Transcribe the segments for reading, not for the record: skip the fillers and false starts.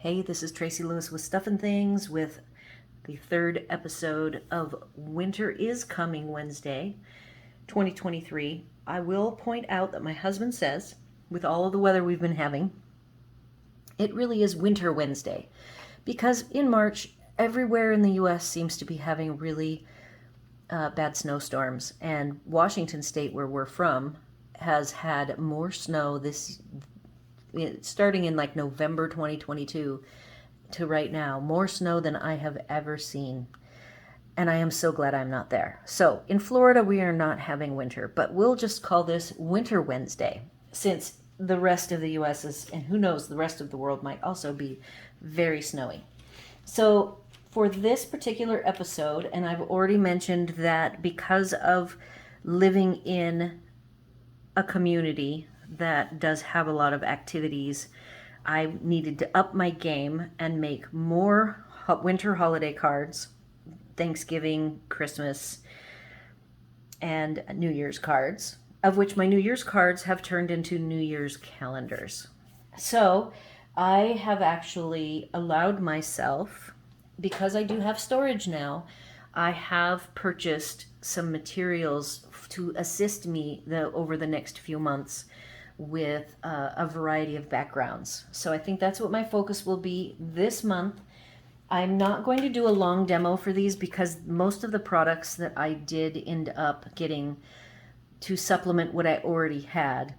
Hey, this is Tracy Lewis with Stuffin' Things with the third episode of Winter is Coming Wednesday, 2023. I will point out that my husband says, with all of the weather we've been having, it really is Winter Wednesday because in March, everywhere in the U.S. seems to be having really bad snowstorms, and Washington State, where we're from, has had more snow starting in like November 2022 to right now, more snow than I have ever seen. And I am so glad I'm not there. So in Florida, we are not having winter, but we'll just call this Winter Wednesday since the rest of the US is, and who knows, the rest of the world might also be very snowy. So for this particular episode, and I've already mentioned that because of living in a community that does have a lot of activities, I needed to up my game and make more winter holiday cards, Thanksgiving, Christmas, and New Year's cards, of which my New Year's cards have turned into New Year's calendars. So I have actually allowed myself, because I do have storage now, I have purchased some materials to assist me over the next few months with a variety of backgrounds. So I think that's what my focus will be this month. I'm not going to do a long demo for these because most of the products that I did end up getting to supplement what I already had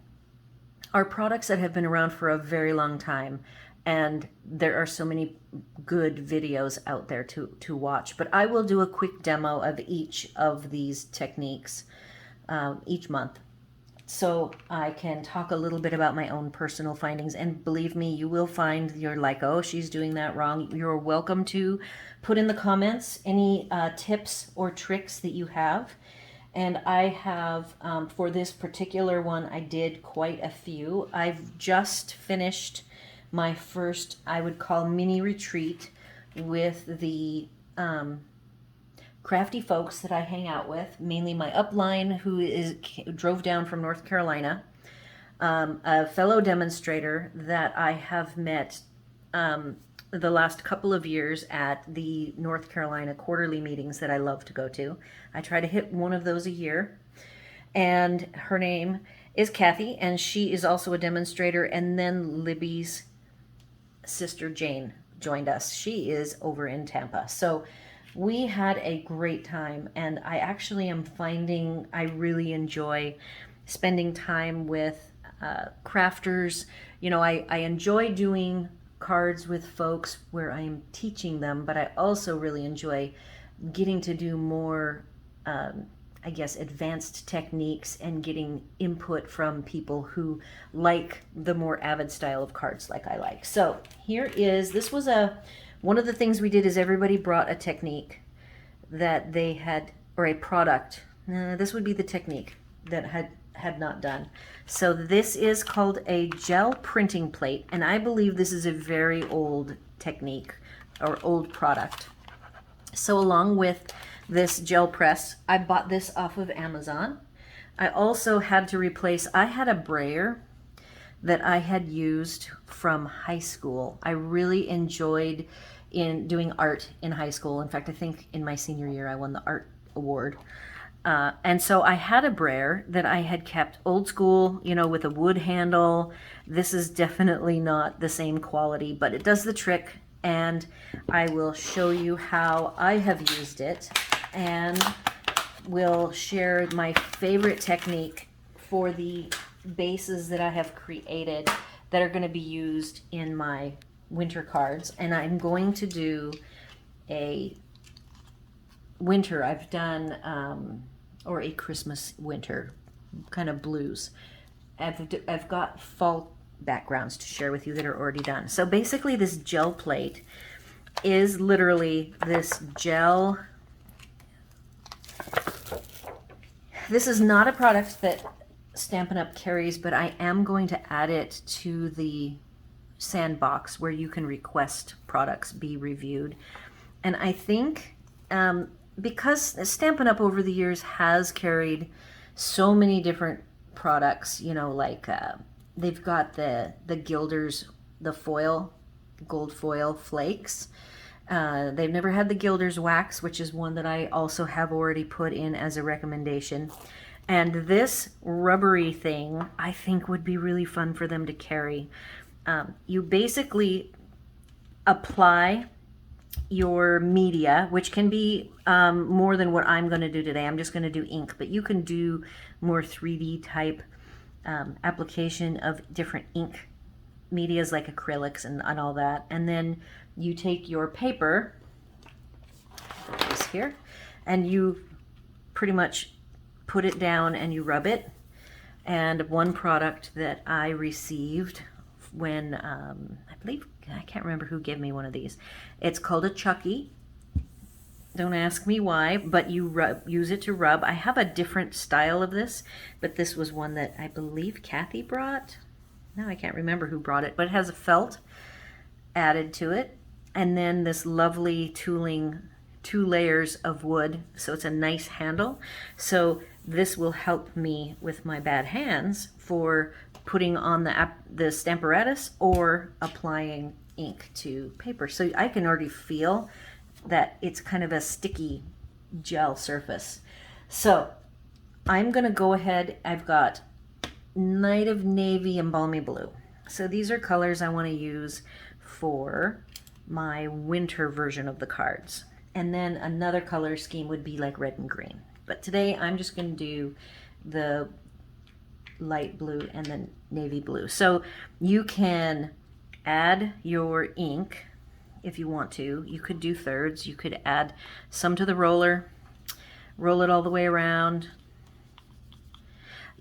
are products that have been around for a very long time, and there are so many good videos out there to watch. But I will do a quick demo of each of these techniques each month, so I can talk a little bit about my own personal findings. And believe me, you will find you're like, oh, she's doing that wrong. You're welcome to put in the comments any tips or tricks that you have. And I have, for this particular one, I did quite a few. I've just finished my first, I would call, mini retreat with the crafty folks that I hang out with, mainly my upline who drove down from North Carolina, a fellow demonstrator that I have met the last couple of years at the North Carolina quarterly meetings that I love to go to. I try to hit one of those a year, and her name is Kathy, and she is also a demonstrator. And then Libby's sister Jane joined us. She is over in Tampa. So we had a great time, and I actually am finding I really enjoy spending time with crafters. You know, I enjoy doing cards with folks where I am teaching them, but I also really enjoy getting to do more, I guess, advanced techniques and getting input from people who like the more avid style of cards like I like. So here is, this was one of the things we did is everybody brought a technique that they had, or a product. This would be the technique that had not done. So this is called a gel printing plate, and I believe this is a very old technique or old product. So along with this gel press, I bought this off of Amazon. I also had to replace, I had a brayer that I had used from high school. I really enjoyed in doing art in high school. In fact, I think in my senior year I won the art award. And so I had a brayer that I had kept old school, you know, with a wood handle. This is definitely not the same quality, but it does the trick, and I will show you how I have used it, and will share my favorite technique for the bases that I have created that are going to be used in my winter cards. And I'm going to do a winter, I've done, or a Christmas winter, kind of blues. I've got fall backgrounds to share with you that are already done. So basically this gel plate is literally this gel. This is not a product that Stampin' Up carries, but I am going to add it to the sandbox where you can request products be reviewed. And I think because Stampin' Up over the years has carried so many different products, you know, like they've got the Gilders, the foil gold foil flakes. They've never had the Gilder's wax, which is one that I also have already put in as a recommendation. And this rubbery thing, I think would be really fun for them to carry. You basically apply your media, which can be more than what I'm going to do today. I'm just going to do ink, but you can do more 3D type application of different ink medias like acrylics and all that. And then you take your paper, this here, and you pretty much put it down and you rub it. And one product that I received when I can't remember who gave me one of these. It's called a Chucky. Don't ask me why, but you use it to rub. I have a different style of this, but this was one that I believe Kathy brought. No, I can't remember who brought it, but it has a felt added to it. And then this lovely tooling, 2 layers of wood, so it's a nice handle. So this will help me with my bad hands for putting on the Stamparatus or applying ink to paper. So I can already feel that it's kind of a sticky gel surface. So I'm gonna go ahead, I've got Night of Navy and Balmy Blue. So these are colors I want to use for my winter version of the cards. And then another color scheme would be like red and green. But today I'm just going to do the light blue and then navy blue. So you can add your ink if you want to. You could do thirds. You could add some to the roller, roll it all the way around.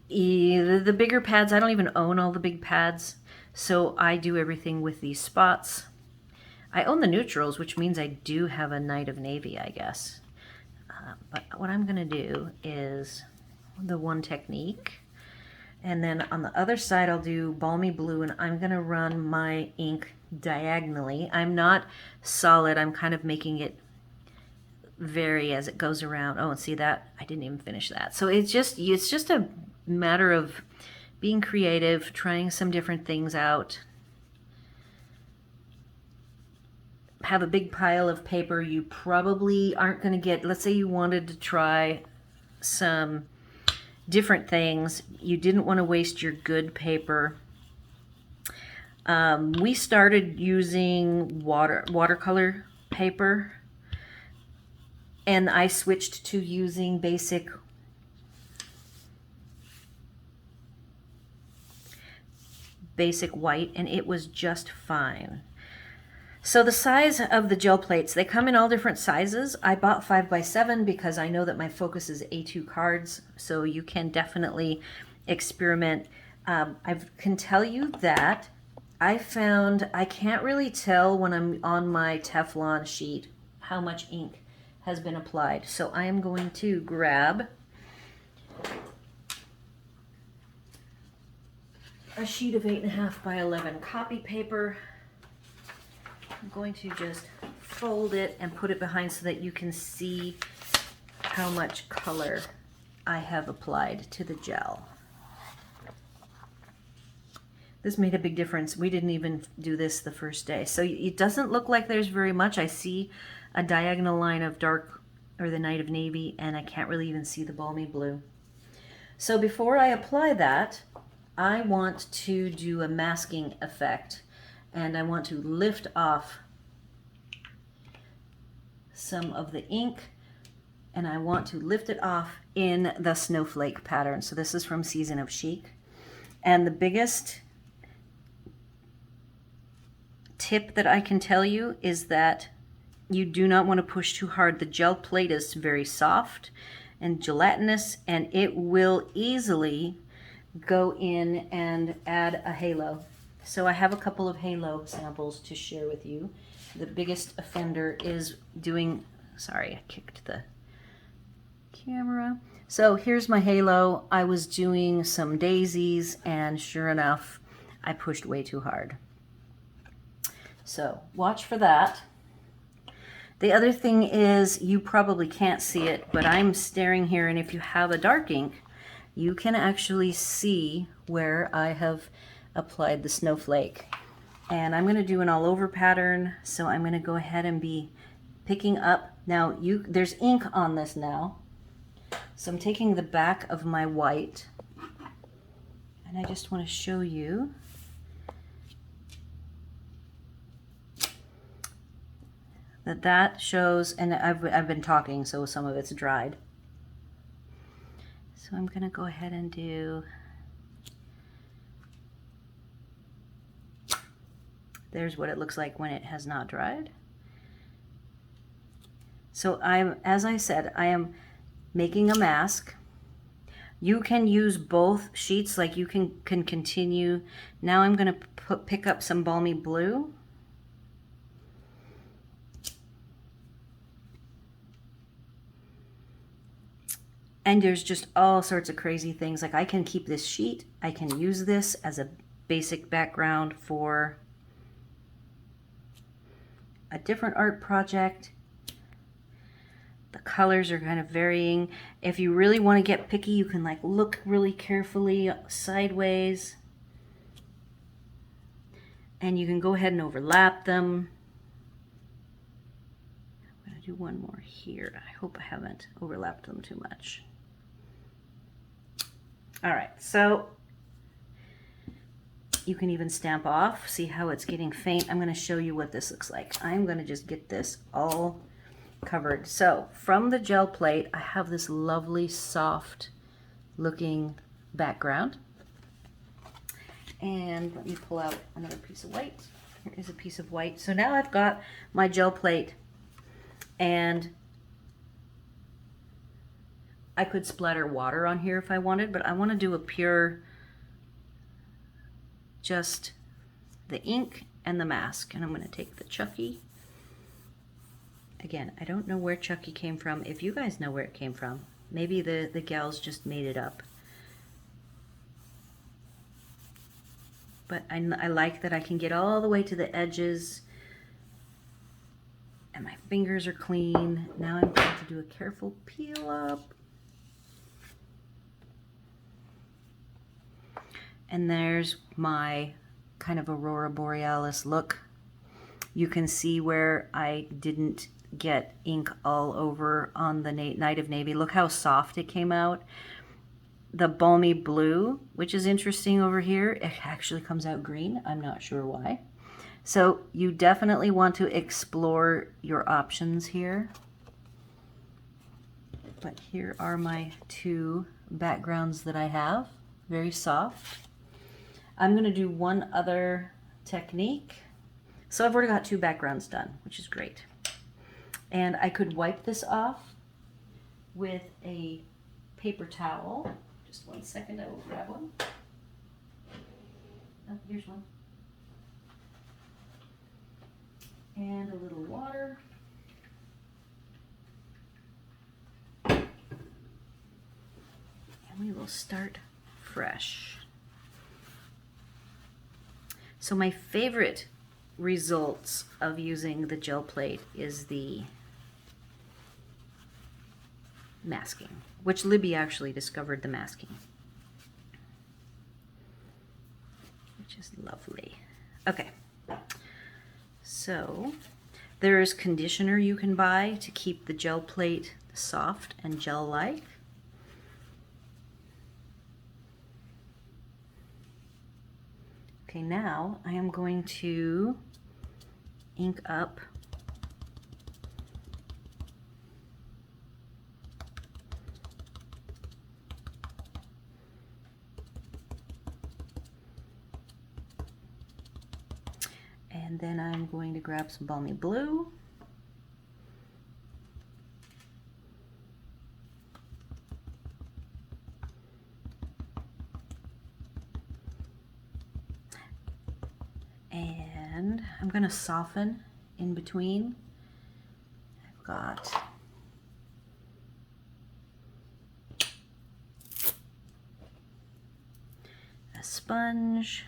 The bigger pads, I don't even own all the big pads, so I do everything with these spots. I own the neutrals, which means I do have a Night of Navy, I guess. But what I'm going to do is the one technique. And then on the other side, I'll do Balmy Blue, and I'm going to run my ink diagonally. I'm not solid. I'm kind of making it vary as it goes around. Oh, and see that? I didn't even finish that. So it's just a matter of being creative, trying some different things out. Have a big pile of paper. You probably aren't going to get, let's say you wanted to try some different things. You didn't want to waste your good paper. We started using watercolor paper, and I switched to using basic white, and it was just fine. So the size of the gel plates, they come in all different sizes. I bought 5x7 because I know that my focus is A2 cards, so you can definitely experiment. I can tell you that I found I can't really tell when I'm on my Teflon sheet how much ink has been applied. So I am going to grab a sheet of 8.5 by 11 copy paper. I'm going to just fold it and put it behind so that you can see how much color I have applied to the gel. This made a big difference. We didn't even do this the first day. So it doesn't look like there's very much. I see a diagonal line of dark, or the Night of Navy, and I can't really even see the Balmy Blue. So before I apply that, I want to do a masking effect, and I want to lift off some of the ink, and I want to lift it off in the snowflake pattern. So this is from Season of Chic. And the biggest tip that I can tell you is that you do not want to push too hard. The gel plate is very soft and gelatinous, and it will easily go in and add a halo. So I have a couple of halo samples to share with you. The biggest offender is doing, sorry, I kicked the camera. So here's my halo. I was doing some daisies, and sure enough, I pushed way too hard. So watch for that. The other thing is, you probably can't see it, but I'm staring here, and if you have a dark ink, you can actually see where I have applied the snowflake. And I'm going to do an all over pattern, so I'm going to go ahead and be picking up. Now there's ink on this now, so I'm taking the back of my white, and I just want to show you that shows, and I've been talking, so some of it's dried. So I'm going to go ahead and do, there's what it looks like when it has not dried. So as I said, I am making a mask. You can use both sheets, like you can continue. Now I'm going to pick up some Balmy Blue. And there's just all sorts of crazy things. Like I can keep this sheet. I can use this as a basic background for a different art project. The colors are kind of varying. If you really want to get picky, you can like look really carefully sideways. And you can go ahead and overlap them. I'm going to do one more here. I hope I haven't overlapped them too much. All right, so you can even stamp off. See how it's getting faint? I'm going to show you what this looks like. I'm going to just get this all covered. So from the gel plate, I have this lovely soft looking background. And let me pull out another piece of white. Here is a piece of white. So now I've got my gel plate, and I could splatter water on here if I wanted, but I want to do a pure, just the ink and the mask. And I'm going to take the Chucky. Again, I don't know where Chucky came from. If you guys know where it came from, maybe the gals just made it up. But I like that I can get all the way to the edges, and my fingers are clean. Now I'm going to do a careful peel up. And there's my kind of Aurora Borealis look. You can see where I didn't get ink all over on the Night of Navy. Look how soft it came out. The Balmy Blue, which is interesting over here, it actually comes out green. I'm not sure why. So you definitely want to explore your options here. But here are my two backgrounds that I have, very soft. I'm going to do one other technique. So I've already got two backgrounds done, which is great. And I could wipe this off with a paper towel. Just 1 second, I will grab one. Oh, here's one. And a little water. And we will start fresh. So my favorite results of using the gel plate is the masking, which Libby actually discovered the masking, which is lovely. Okay, so there is conditioner you can buy to keep the gel plate soft and gel-like. Okay, now I am going to ink up and then I'm going to grab some Balmy Blue. And I'm going to soften in between. I've got a sponge.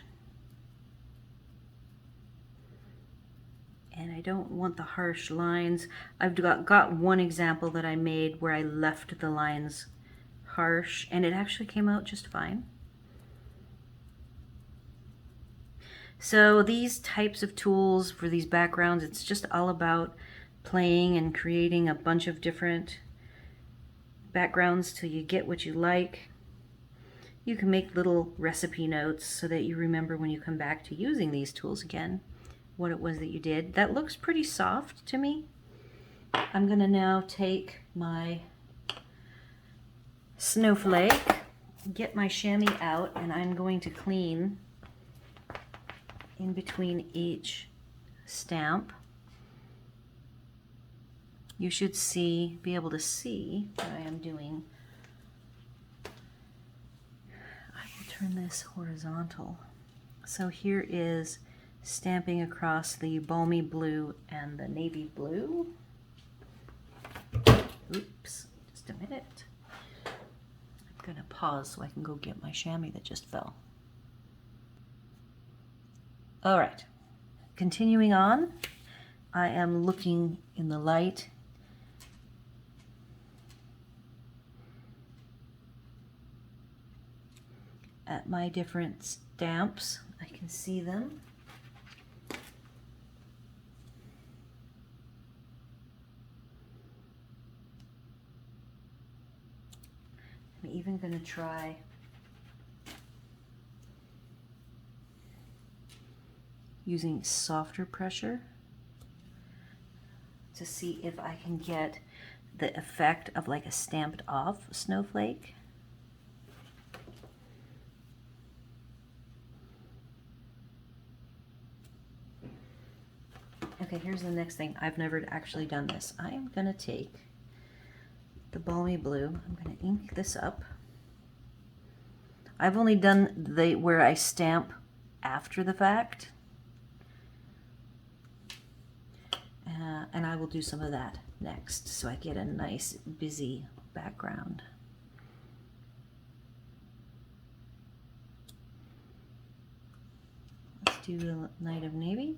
And I don't want the harsh lines. I've got one example that I made where I left the lines harsh, and it actually came out just fine. So these types of tools for these backgrounds, it's just all about playing and creating a bunch of different backgrounds till you get what you like. You can make little recipe notes so that you remember when you come back to using these tools again what it was that you did. That looks pretty soft to me. I'm gonna now take my Snowflake, get my chamois out, and I'm going to clean in between each stamp. You should be able to see what I am doing. I will turn this horizontal. So here is stamping across the balmy blue and the navy blue. Oops, just a minute. I'm gonna pause so I can go get my chamois that just fell. All right, continuing on, I am looking in the light at my different stamps. I can see them. I'm even going to try using softer pressure to see if I can get the effect of like a stamped off snowflake. Okay, here's the next thing. I've never actually done this. I am going to take the balmy blue. I'm going to ink this up. I've only done where I stamp after the fact. And I will do some of that next so I get a nice busy background. Let's do the Night of Navy.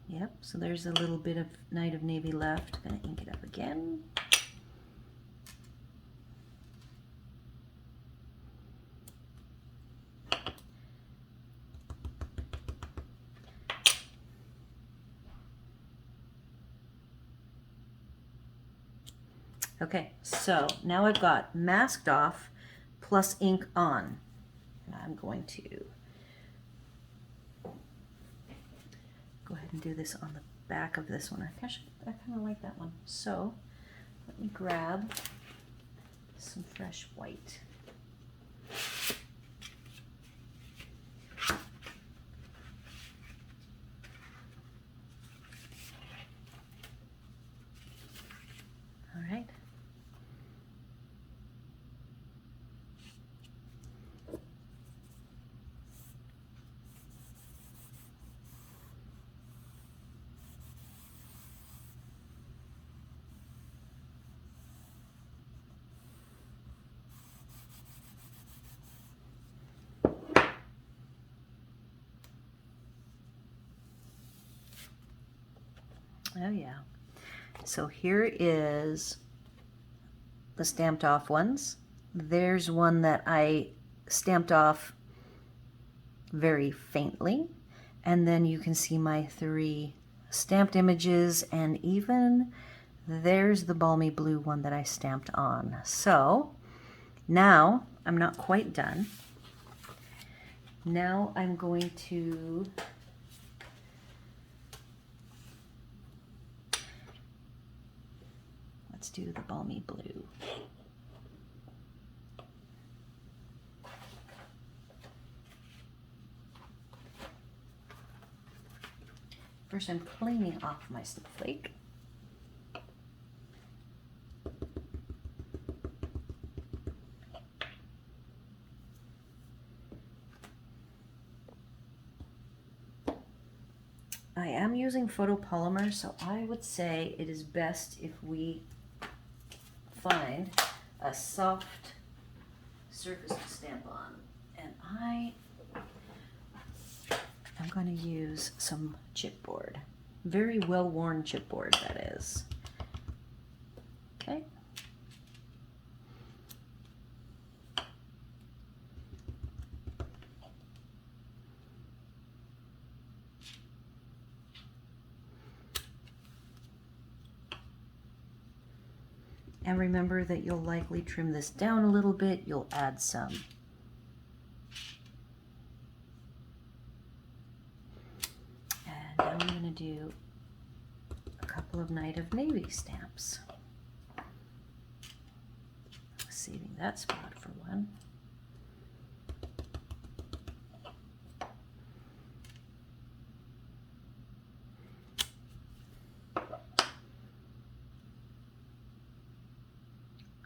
Yep, so there's a little bit of Night of Navy left. Gonna ink it up again. Okay, so now I've got masked off plus ink on. And I'm going to go ahead and do this on the back of this one. I kind of like that one. So let me grab some fresh white. All right. Oh yeah. So here is the stamped off ones. There's one that I stamped off very faintly. And then you can see my 3 stamped images, and even there's the balmy blue one that I stamped on. So now I'm not quite done. Now I'm going to let's do the balmy blue. First, I'm cleaning off my snowflake. I am using photopolymer, so I would say it is best if we find a soft surface to stamp on. And I'm going to use some chipboard. Very well-worn chipboard, that is. And remember that you'll likely trim this down a little bit. You'll add some. And now I'm going to do a couple of Night of Navy stamps. Saving that spot for one.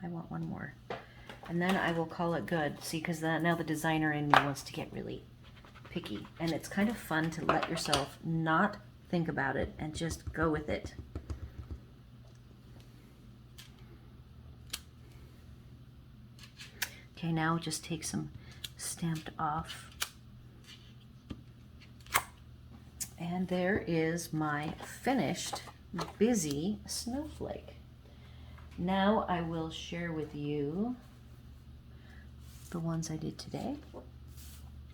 I want one more. And then I will call it good. See, because now the designer in me wants to get really picky. And it's kind of fun to let yourself not think about it and just go with it. Okay, now just take some stamped off. And there is my finished busy snowflake. Now I will share with you the ones I did today.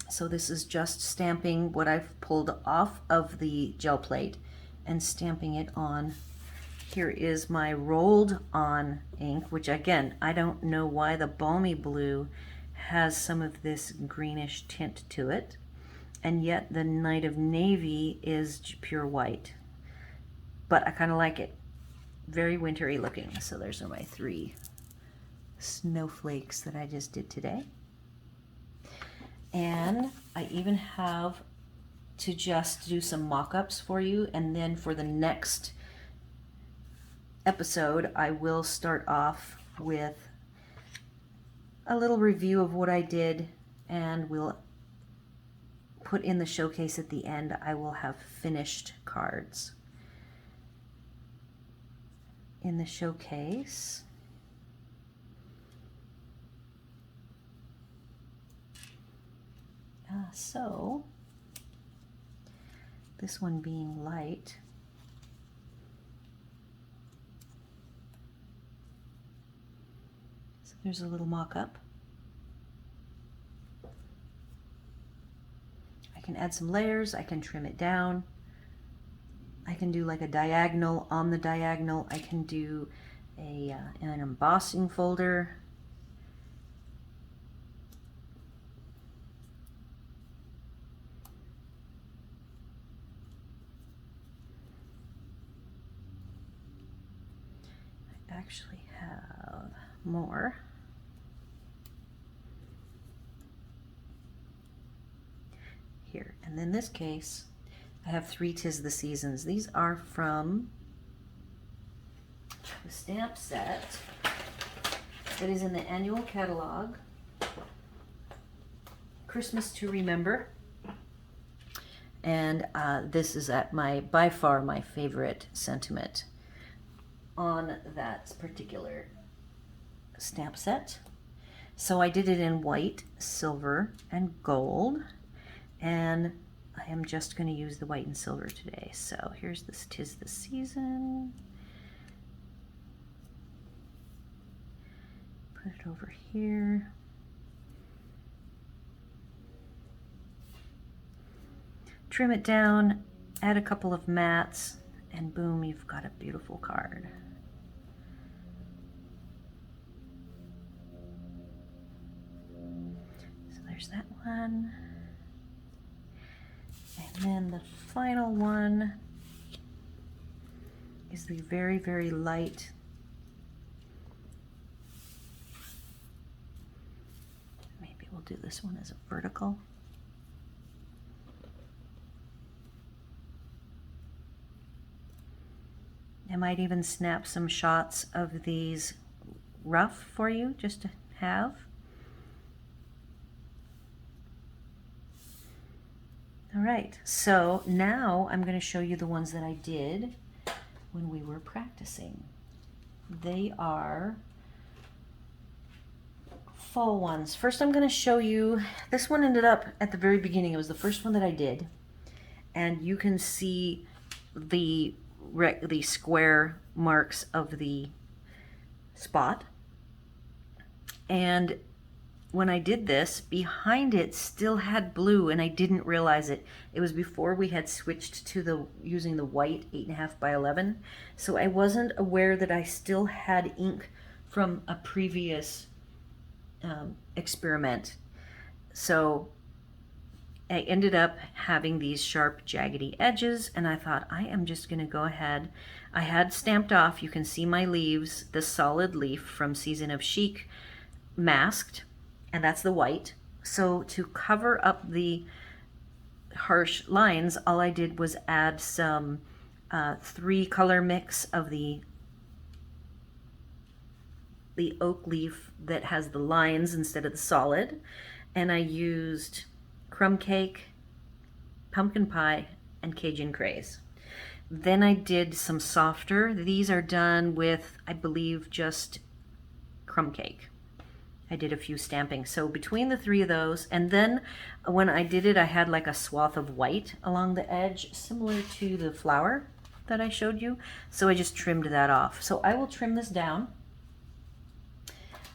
So this is just stamping what I've pulled off of the gel plate and stamping it on. Here is my rolled on ink, which again, I don't know why the Balmy Blue has some of this greenish tint to it, and yet the Night of Navy is pure white. But I kind of like it. Very wintry looking. So there's my 3 snowflakes that I just did today. And I even have to just do some mock-ups for you, and then for the next episode I will start off with a little review of what I did, and we'll put in the showcase at the end. I will have finished cards in the showcase. So this one being light, so there's a little mock-up. I can add some layers, I can trim it down, I can do like a diagonal on the diagonal, I can do an embossing folder. Actually have more. Here, and in this case I have 3 'Tis the Seasons. These are from the stamp set that is in the annual catalog, Christmas to Remember. And this is at by far my favorite sentiment on that particular stamp set. So I did it in white, silver, and gold, and I am just going to use the white and silver today. So here's this 'Tis the Season. Put it over here. Trim it down, add a couple of mats, and boom, you've got a beautiful card. So there's that one. And then the final one is the very, very light maybe we'll do this one as a vertical. I might even snap some shots of these rough for you just to have. All right, so now I'm going to show you the ones that I did when we were practicing. They are fall ones. First I'm going to show you, this one ended up at the very beginning. It was the first one that I did, and you can see the square marks of the spot. And when I did this, behind it still had blue, and I didn't realize it. It was before we had switched to using the white 8.5 by 11, so I wasn't aware that I still had ink from a previous experiment. So I ended up having these sharp, jaggedy edges, and I thought, I am just going to go ahead. I had stamped off, you can see my leaves, the solid leaf from Season of Chic masked, and that's the white. So to cover up the harsh lines, all I did was add some 3-color mix of the oak leaf that has the lines instead of the solid, and I used crumb cake, pumpkin pie, and Cajun craze. Then I did some softer. These are done with, I believe, just crumb cake. I did a few stamping. So between the 3 of those, and then when I did it, I had like a swath of white along the edge, similar to the flower that I showed you. So I just trimmed that off. So I will trim this down.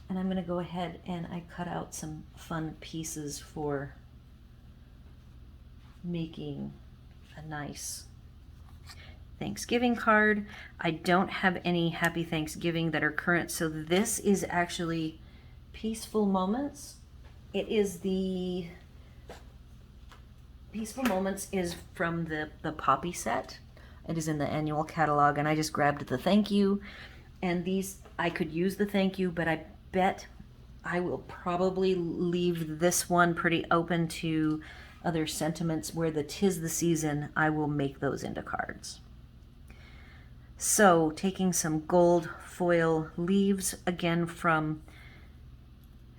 And I'm going to go ahead and I cut out some fun pieces for making a nice Thanksgiving card. I don't have any Happy Thanksgiving that are current, so this is actually Peaceful Moments. It is the Peaceful Moments is from the Poppy set. It is in the annual catalog, and I just grabbed the thank you. And these, I could use the thank you, but I bet I will probably leave this one pretty open to other sentiments where the 'tis the season, I will make those into cards. So taking some gold foil leaves, again from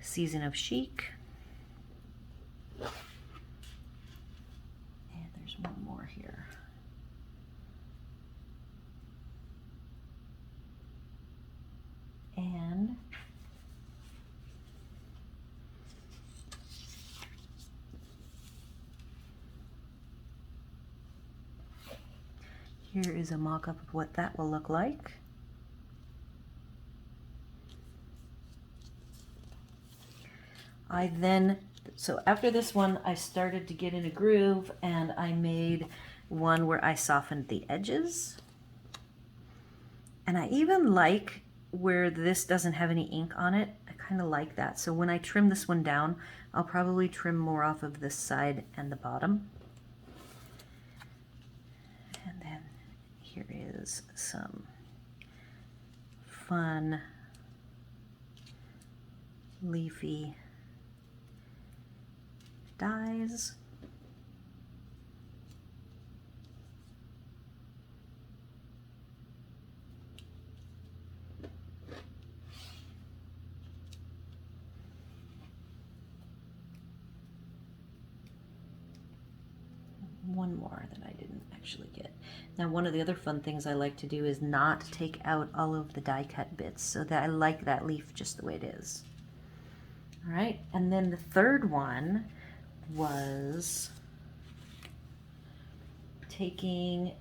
Season of Chic. And there's one more here. And here is a mock-up of what that will look like. So after this one, I started to get in a groove, and I made one where I softened the edges. And I even like where this doesn't have any ink on it. I kind of like that. So when I trim this one down, I'll probably trim more off of this side and the bottom. And then here is some fun leafy dies. One more that I didn't actually get. Now, one of the other fun things I like to do is not take out all of the die cut bits, so that I like that leaf just the way it is. All right, and then the third one was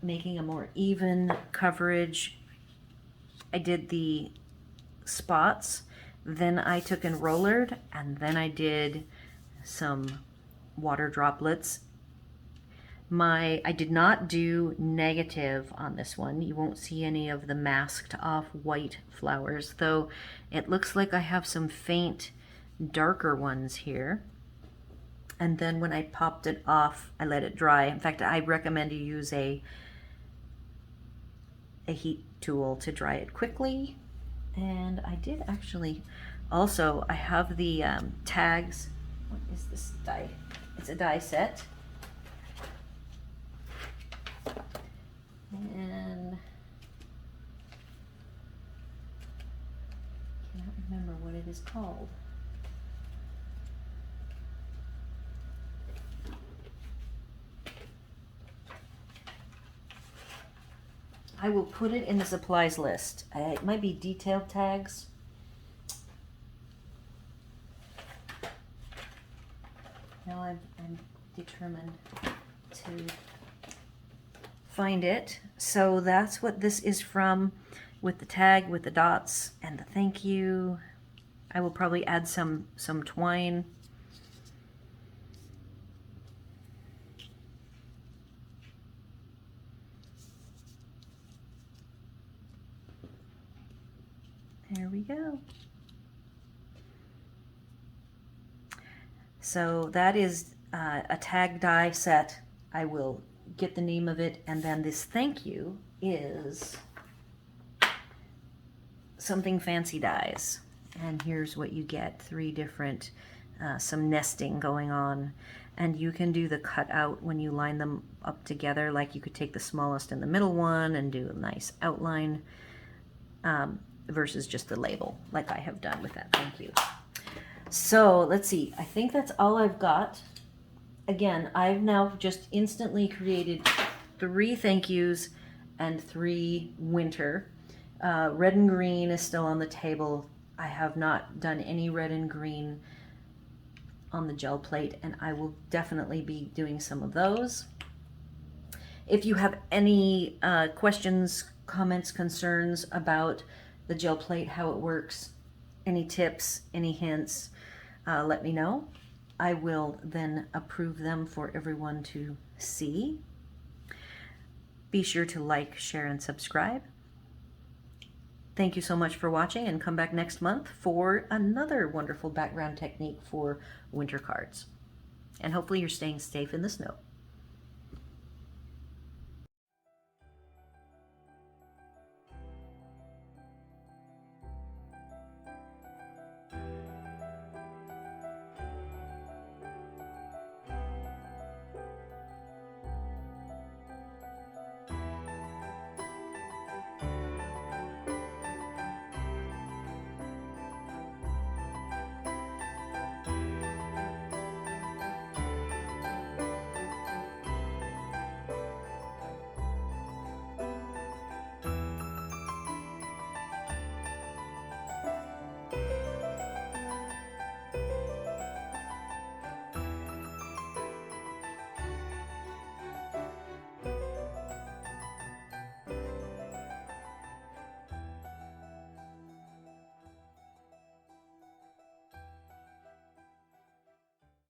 making a more even coverage. I did the spots, then I took and rollered, and then I did some water droplets. I did not do negative on this one. You won't see any of the masked off white flowers, though it looks like I have some faint darker ones here. And then when I popped it off, I let it dry. In fact, I recommend you use a heat tool to dry it quickly. And I did actually also, I have the tags. What is this die? It's a die set. And I cannot remember what it is called. I will put it in the supplies list. It might be detailed tags. Now I'm determined to find it. So that's what this is from, with the tag, with the dots, and the thank you. I will probably add some twine. There we go. So that is a tag die set. I will get the name of it, and then this thank you is something fancy dies. And here's what you get, 3 different, some nesting going on. And you can do the cutout when you line them up together, like you could take the smallest and the middle one and do a nice outline versus just the label, like I have done with that thank you. So let's see, I think that's all I've got. Again, I've now just instantly created 3 thank yous and 3 winter. Red and green is still on the table. I have not done any red and green on the gel plate, and I will definitely be doing some of those. If you have any questions, comments, concerns about the gel plate, how it works, any tips, any hints, let me know. I will then approve them for everyone to see. Be sure to like, share, and subscribe. Thank you so much for watching, and come back next month for another wonderful background technique for winter cards. And hopefully you're staying safe in the snow.